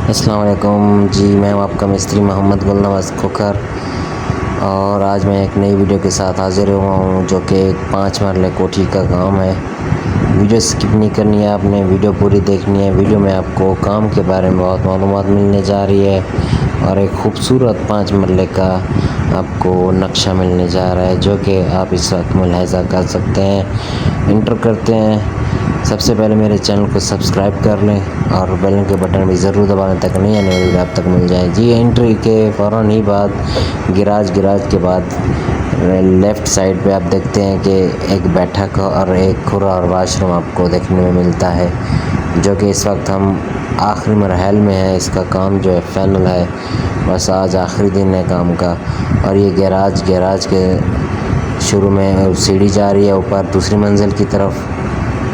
अस्सलाम वालेकुम जी। मैं हूं आपका मिस्त्री मोहम्मद गुलनवाज खोखर और आज मैं एक नई वीडियो के साथ हाज़िर हुआ हूं जो कि एक 5 मरले कोठी का काम है। वीडियो स्किप नहीं करनी है, आपने वीडियो पूरी देखनी है। वीडियो में आपको काम के बारे में बहुत मालूमात मिलने जा रही है और एक ख़ूबसूरत 5 मरले का आपको नक्शा मिलने जा रहा है जो कि आप इस वक्त मुलाहिज़ा कर सकते हैं। इंटर करते हैं। सबसे पहले मेरे चैनल को सब्सक्राइब कर लें और बेल के बटन भी ज़रूर दबाने तक नहीं आने वाली आप तक मिल जाए जी। एंट्री के फ़ौरन ही बाद गिराज के बाद लेफ़्ट साइड पे आप देखते हैं कि एक बैठक और एक खुला और वाशरूम आपको देखने में मिलता है जो कि इस वक्त हम आखिरी मरहल में है। इसका काम जो है फाइनल है, बस आज आखिरी दिन है काम का। और ये गैराज के शुरू में सीढ़ी जा रही है ऊपर दूसरी मंजिल की तरफ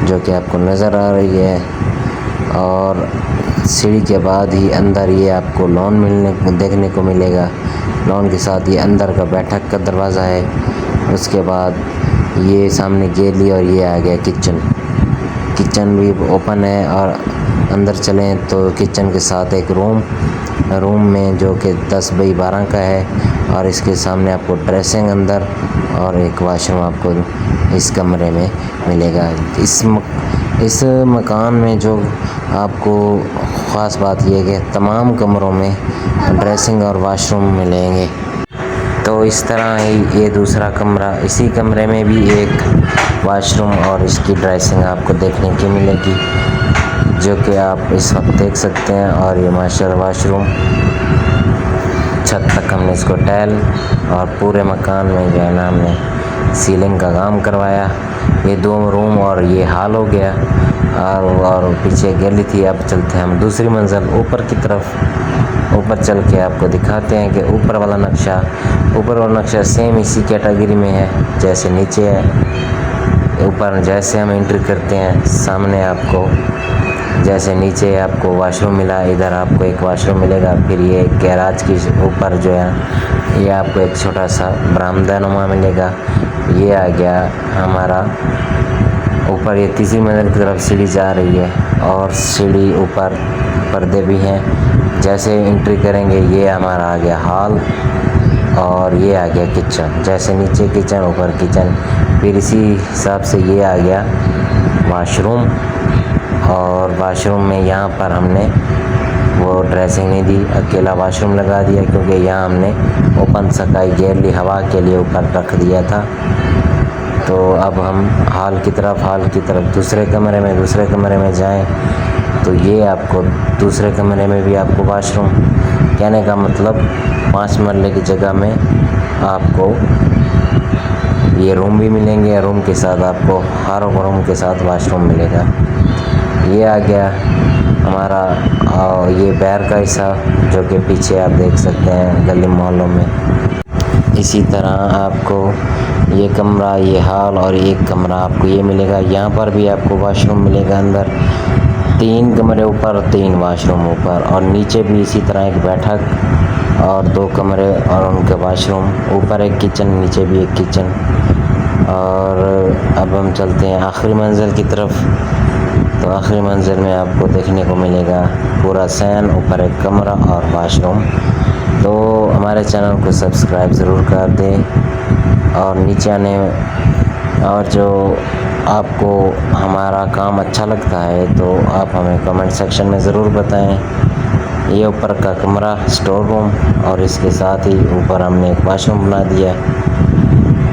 जो कि आपको नज़र आ रही है और सीढ़ी के बाद ही अंदर ये आपको लॉन देखने को मिलेगा। लॉन के साथ ये अंदर का बैठक का दरवाज़ा है। उसके बाद ये सामने गैलरी और ये आ गया किचन भी ओपन है। और अंदर चलें तो किचन के साथ एक रूम में जो कि 10 बाई 12 का है और इसके सामने आपको ड्रेसिंग अंदर और एक वाशरूम आपको इस कमरे में मिलेगा। इस मकान में जो आपको ख़ास बात यह है कि तमाम कमरों में ड्रेसिंग और वाशरूम मिलेंगे। तो इस तरह ही ये दूसरा कमरा, इसी कमरे में भी एक वाशरूम और इसकी ड्रेसिंग आपको देखने की मिलेगी जो कि आप इस वक्त देख सकते हैं। और ये माशाल्लाह वाशरूम छत तक हमने इसको टाइल और पूरे मकान में जो है ना हमने सीलिंग का काम करवाया। ये 2 रूम और ये हॉल हो गया और पीछे गैलरी थी। अब चलते हैं हम दूसरी मंजिल ऊपर की तरफ। ऊपर चल के आपको दिखाते हैं कि ऊपर वाला नक्शा सेम इसी कैटेगरी में है जैसे नीचे है। ऊपर जैसे हम एंट्री करते हैं सामने आपको जैसे नीचे आपको वाशरूम मिला, इधर आपको एक वाशरूम मिलेगा। फिर ये गैराज के ऊपर जो है ये आपको एक छोटा सा बरामदा नुमा मिलेगा। ये आ गया हमारा ऊपर। ये तीसरी मंजिल की तरफ सीढ़ी जा रही है और सीढ़ी ऊपर पर्दे भी हैं। जैसे एंट्री करेंगे ये हमारा आ गया हॉल और ये आ गया किचन। जैसे नीचे किचन ऊपर किचन। फिर इसी हिसाब से ये आ गया वाशरूम और वाशरूम में यहाँ पर हमने वो ड्रेसिंग नहीं दी, अकेला वाशरूम लगा दिया क्योंकि यहाँ हमने ओपन सकाई गैलरी हवा के लिए ऊपर रख दिया था। तो अब हम हॉल की तरफ दूसरे कमरे में जाएं तो ये आपको दूसरे कमरे में भी आपको वाशरूम, कहने का मतलब 5 मरले की जगह में आपको ये रूम भी मिलेंगे। रूम के साथ आपको हर रूम के साथ वाशरूम मिलेगा। ये आ गया हमारा ये बैर का हिस्सा जो कि पीछे आप देख सकते हैं गली मोहल्लों में। इसी तरह आपको ये कमरा, ये हॉल और एक कमरा आपको ये मिलेगा। यहाँ पर भी आपको वाशरूम मिलेगा। अंदर 3 कमरे ऊपर 3 वाशरूम ऊपर और नीचे भी इसी तरह एक बैठक और 2 कमरे और उनके वाशरूम। ऊपर एक किचन, नीचे भी एक किचन। और अब हम चलते हैं आखिरी मंजिल की तरफ। तो आखिरी मंजिल में आपको देखने को मिलेगा पूरा सैन, ऊपर एक कमरा और वाशरूम। तो हमारे चैनल को सब्सक्राइब ज़रूर कर दें और नीचे आने और जो आपको हमारा काम अच्छा लगता है तो आप हमें कमेंट सेक्शन में ज़रूर बताएं। ये ऊपर का कमरा स्टोर रूम और इसके साथ ही ऊपर हमने एक वाशरूम बना दिया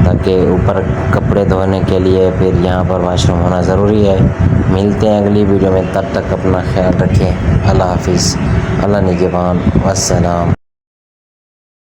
ताकि ऊपर कपड़े धोने के लिए फिर यहाँ पर वाशरूम होना ज़रूरी है। मिलते हैं अगली वीडियो में, तब तक अपना ख्याल रखें। अल्लाह हाफिज़, अल्लाह निगहबान, वस्सलाम।